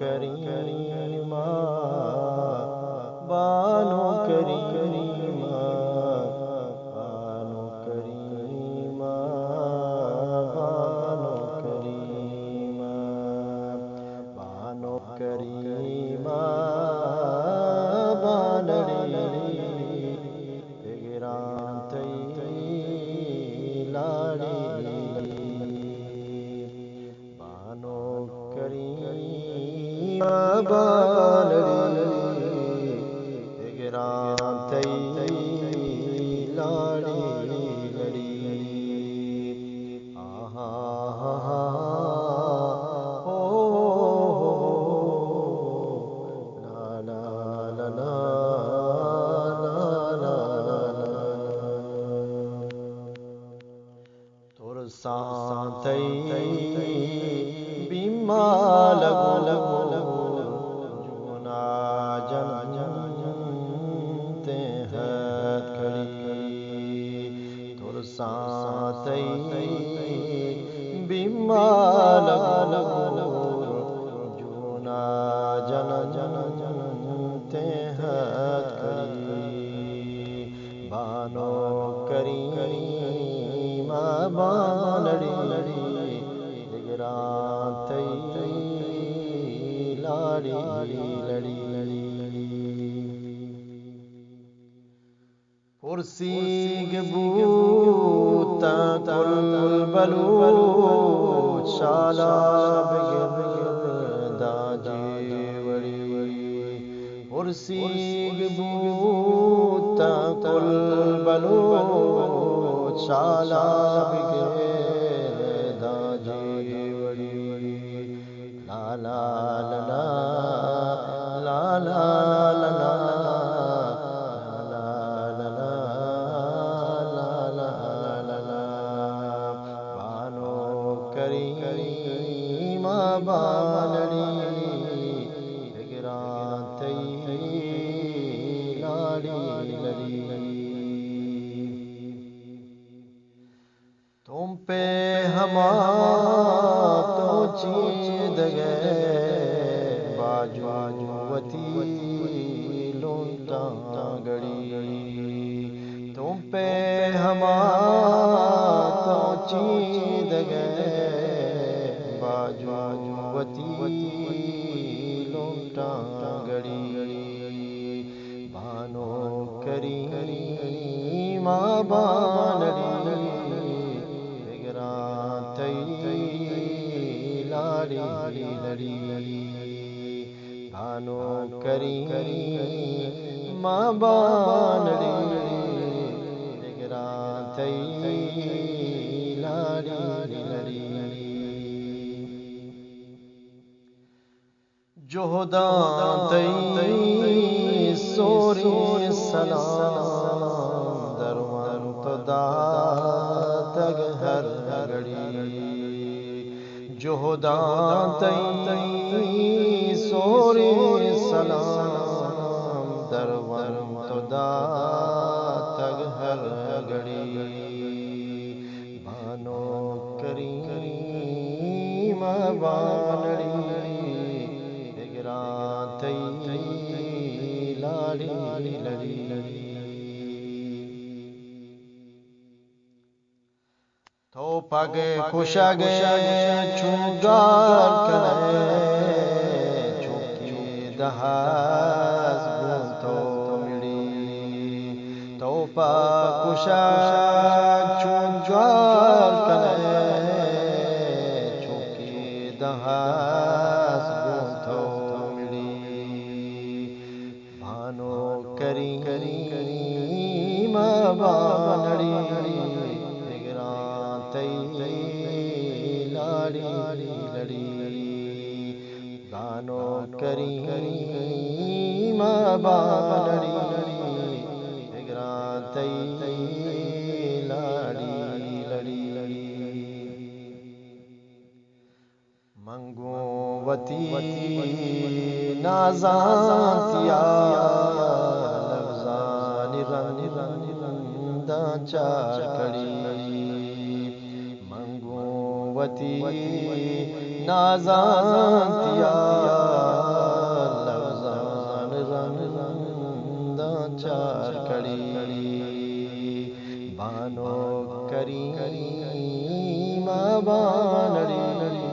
करीमा बानो करीमा बानो करीमा बानो करीमा बानो करीमा बानड़ी गिरांतई लाड़ी बानो करीमा बानड़ी गिरांतई लाड़ी लड़ी आहा हो ला ला ला ला सांतई बीमा लगो लगो लगो जुना जन जनते हथ खड़ी तुर सांतई बीमा लगो लगो लगो जुना जन जन जनते हथ खड़ी बानो करीमा बानड़ी गिरांतई लाड़ी लड़ी कुर्सी बूता कुल बलूच शाला दाजी वड़ी कुर्सी बूता कुल बलूच शाला दाजी वड़ी ला ला ला ला ला ला ला बानड़ी गिरांतई लाड़ी लड़ी तुम पे तो चीद गए बाजुवती लोटा गड़ी तुम पे तो चीद गए बाजुवती लोटा गड़ी बानो करीमा बानड़ी गिरांतई लाड़ी लड़ी बानो करीमा बानड़ी गिरांतई लाड़ी लड़ी जोहदांतई सोरी सलाम दरवान तो दातग हर घड़ी जोहदांतई सोरी सलाम दरवान तो दातग हर घड़ी बानो करीमा बानड़ी गिरांतई लाड़ी लड़ी तो पग खुशग छुगार कने चुकी दहास तो मिड़ी तो पग खुशग छुगार कने चुकी दहास करीमा बानड़ी गिरांतई लाड़ी लड़ी बानो करीमा बानड़ी गिरांतई लाड़ी लड़ी मंगोवती नाज़ातिया चार खड़ी मंगोवती नाज़ातिया करीमा बानड़ी